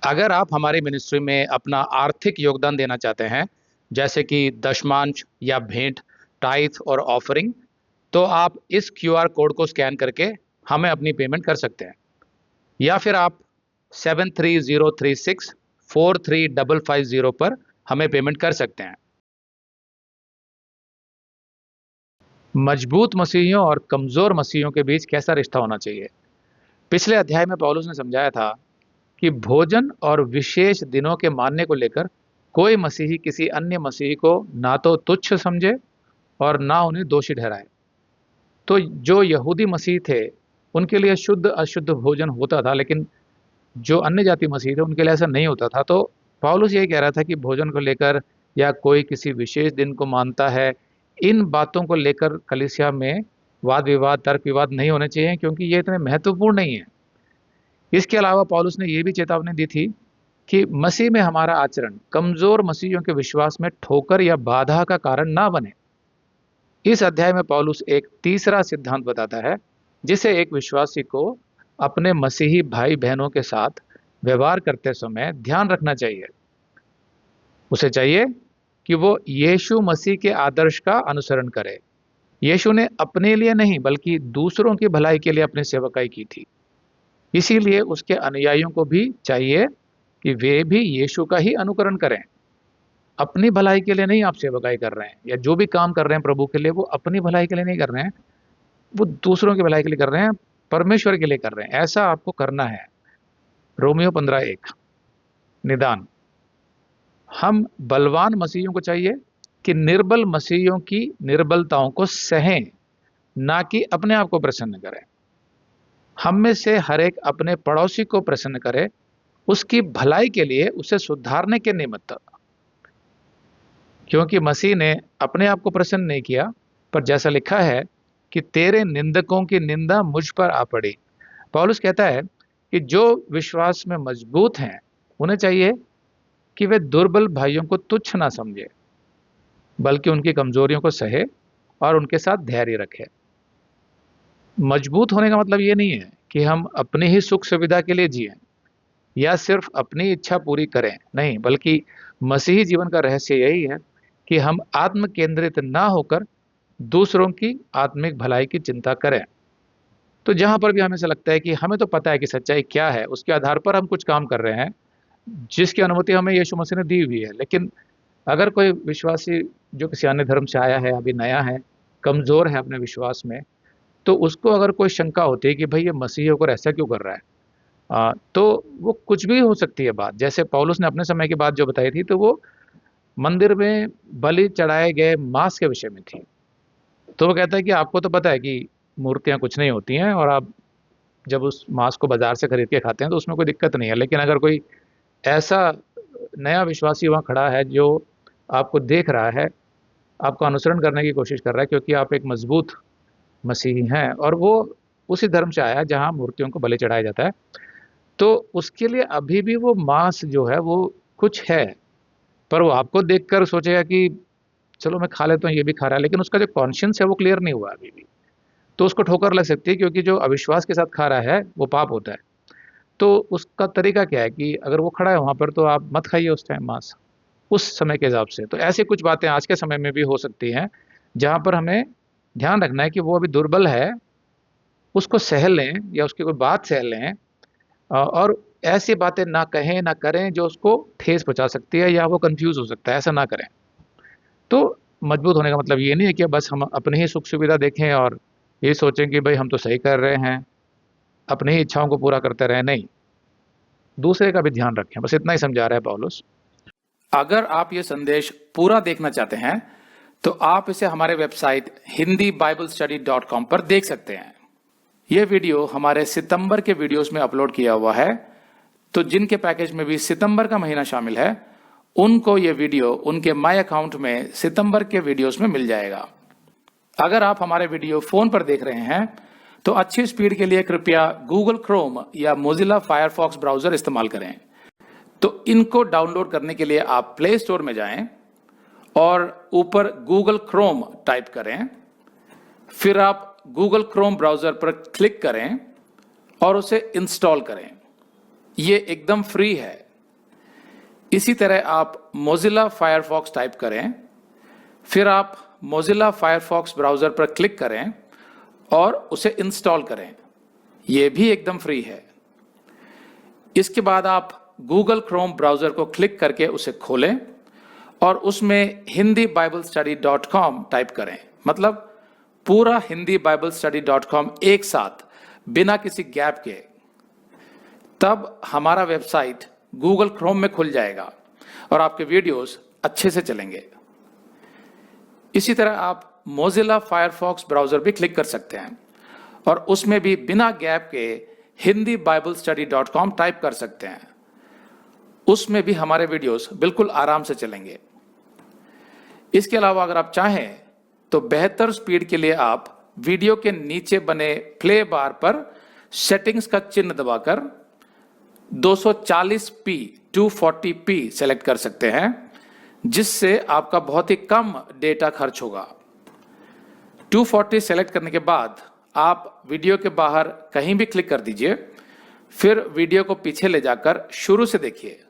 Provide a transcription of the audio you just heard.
अगर आप हमारी मिनिस्ट्री में अपना आर्थिक योगदान देना चाहते हैं, जैसे कि दशमांश या भेंट, टाइथ और ऑफरिंग, तो आप इस क्यूआर कोड को स्कैन करके हमें अपनी पेमेंट कर सकते हैं। या फिर आप 7303643550 पर हमें पेमेंट कर सकते हैं। मजबूत मसीहियों और कमजोर मसीहियों के बीच कैसा रिश्ता होना चाहिए? पिछले अध्याय में पौलुस ने समझाया था कि भोजन और विशेष दिनों के मानने को लेकर कोई मसीही किसी अन्य मसीही को ना तो तुच्छ समझे और ना उन्हें दोषी ठहराए। तो जो यहूदी मसीह थे, उनके लिए शुद्ध अशुद्ध भोजन होता था, लेकिन जो अन्य जाति मसीह थे उनके लिए ऐसा नहीं होता था। तो पौलुस यही कह रहा था कि भोजन को लेकर या कोई किसी विशेष दिन को मानता है, इन बातों को लेकर कलीसिया में वाद विवाद, तर्क विवाद नहीं होने चाहिए, क्योंकि ये इतने महत्वपूर्ण नहीं है। इसके अलावा पौलुस ने यह भी चेतावनी दी थी कि मसीह में हमारा आचरण कमजोर मसीहियों के विश्वास में ठोकर या बाधा का कारण ना बने। इस अध्याय में पौलुस एक तीसरा सिद्धांत बताता है, जिसे एक विश्वासी को अपने मसीही भाई बहनों के साथ व्यवहार करते समय ध्यान रखना चाहिए। उसे चाहिए कि वो यीशु मसीह के आदर्श का अनुसरण करे। यीशु ने अपने लिए नहीं बल्कि दूसरों की भलाई के लिए अपनी सेवकाई की थी। इसीलिए उसके अनुयायियों को भी चाहिए कि वे भी यीशु का ही अनुकरण करें। अपनी भलाई के लिए नहीं आप सेवकाई कर रहे हैं, या जो भी काम कर रहे हैं प्रभु के लिए, वो अपनी भलाई के लिए नहीं कर रहे हैं, वो दूसरों की भलाई के लिए कर रहे हैं, परमेश्वर के लिए कर रहे हैं। ऐसा आपको करना है। रोमियो 15:1 निदान। हम बलवान मसीहियों को चाहिए कि निर्बल मसीहियों की निर्बलताओं को सहें, ना कि अपने आप को प्रसन्न करें। हम में से हर एक अपने पड़ोसी को प्रसन्न करे, उसकी भलाई के लिए, उसे सुधारने के निमित्त। क्योंकि मसीह ने अपने आप को प्रसन्न नहीं किया, पर जैसा लिखा है कि तेरे निंदकों की निंदा मुझ पर आ पड़ी। पौलुस कहता है कि जो विश्वास में मजबूत हैं, उन्हें चाहिए कि वे दुर्बल भाइयों को तुच्छ ना समझे, बल्कि उनकी कमजोरियों को सहे और उनके साथ धैर्य रखे। मजबूत होने का मतलब ये नहीं है कि हम अपनी ही सुख सुविधा के लिए जिएं या सिर्फ अपनी इच्छा पूरी करें, नहीं, बल्कि मसीही जीवन का रहस्य यही है कि हम आत्म केंद्रित ना होकर दूसरों की आत्मिक भलाई की चिंता करें। तो जहां पर भी हमें ऐसा लगता है कि हमें तो पता है कि सच्चाई क्या है, उसके आधार पर हम कुछ काम कर रहे हैं जिसकी अनुमति हमें यीशु मसीह ने दी हुई है। लेकिन अगर कोई विश्वासी जो किसी अन्य धर्म से आया है, अभी नया है, कमजोर है अपने विश्वास में, तो उसको अगर कोई शंका होती है कि भाई ये मसीह होकर ऐसा क्यों कर रहा है, तो वो कुछ भी हो सकती है बात। जैसे पौलुस ने अपने समय की बात जो बताई थी, तो वो मंदिर में बलि चढ़ाए गए मांस के विषय में थी। तो वो कहता है कि आपको तो पता है कि मूर्तियां कुछ नहीं होती हैं, और आप जब उस मांस को बाजार से खरीद के खाते हैं तो उसमें कोई दिक्कत नहीं है। लेकिन अगर कोई ऐसा नया विश्वासी वहाँ खड़ा है जो आपको देख रहा है, आपका अनुसरण करने की कोशिश कर रहा है, क्योंकि आप एक मजबूत मसीही हैं और वो उसी धर्म से आया है जहाँ मूर्तियों को बलि चढ़ाया जाता है, तो उसके लिए अभी भी वो मांस जो है वो कुछ है। पर वो आपको देखकर सोचेगा कि चलो मैं खा लेता हूँ, ये भी खा रहा है, लेकिन उसका जो कॉन्शियंस है वो क्लियर नहीं हुआ अभी भी। तो उसको ठोकर लग सकती है, क्योंकि जो अविश्वास के साथ खा रहा है वो पाप होता है। तो उसका तरीका क्या है कि अगर वो खड़ा है वहाँ पर, तो आप मत खाइए उस टाइम मांस, उस समय के हिसाब से। तो ऐसी कुछ बातें आज के समय में भी हो सकती हैं, जहाँ पर हमें ध्यान रखना है कि वो अभी दुर्बल है, उसको सह लें या उसकी कोई बात सह लें, और ऐसी बातें ना कहें ना करें जो उसको ठेस पहुँचा सकती है या वो कन्फ्यूज़ हो सकता है, ऐसा ना करें। तो मजबूत होने का मतलब ये नहीं है कि बस हम अपनी ही सुख सुविधा देखें और ये सोचें कि भाई हम तो सही कर रहे हैं, अपनी ही इच्छाओं को पूरा करते रहें, नहीं, दूसरे का भी ध्यान रखें। बस इतना ही समझा रहा है पौलुस। अगर आप ये संदेश पूरा देखना चाहते हैं तो आप इसे हमारे वेबसाइट hindiBiblestudy.com पर देख सकते हैं। यह वीडियो हमारे सितंबर के वीडियोस में अपलोड किया हुआ है, तो जिनके पैकेज में भी सितंबर का महीना शामिल है, उनको ये वीडियो उनके माय अकाउंट में सितंबर के वीडियोस में मिल जाएगा। अगर आप हमारे वीडियो फोन पर देख रहे हैं तो अच्छी स्पीड के लिए कृपया गूगल क्रोम या मोजिला फायरफॉक्स ब्राउजर इस्तेमाल करें। तो इनको डाउनलोड करने के लिए आप प्ले स्टोर में जाएं और ऊपर गूगल क्रोम टाइप करें, फिर आप गूगल क्रोम ब्राउजर पर क्लिक करें और उसे इंस्टॉल करें। ये एकदम फ्री है, इसी तरह आप मोजिला फायरफॉक्स टाइप करें, फिर आप मोजिला फायरफॉक्स ब्राउज़र पर क्लिक करें और उसे इंस्टॉल करें। यह भी एकदम फ्री है। इसके बाद आप गूगल क्रोम ब्राउज़र को क्लिक करके उसे खोलें और उसमें hindibiblesteady.com टाइप करें, मतलब पूरा hindibiblesteady.com एक साथ बिना किसी गैप के। तब हमारा वेबसाइट गूगल क्रोम में खुल जाएगा और आपके वीडियोस अच्छे से चलेंगे। इसी तरह आप मोजिला फायरफॉक्स ब्राउज़र भी क्लिक कर सकते हैं और उसमें भी बिना गैप के hindibiblesteady.com टाइप कर सकते हैं। उसमें भी हमारे वीडियोस बिल्कुल आराम से चलेंगे। इसके अलावा अगर आप चाहें तो बेहतर स्पीड के लिए आप वीडियो के नीचे बने प्ले बार पर सेटिंग्स का चिन्ह दबाकर 240p 240p सेलेक्ट कर सकते हैं, जिससे आपका बहुत ही कम डेटा खर्च होगा। 240 सेलेक्ट करने के बाद आप वीडियो के बाहर कहीं भी क्लिक कर दीजिए, फिर वीडियो को पीछे ले जाकर शुरू से देखिए।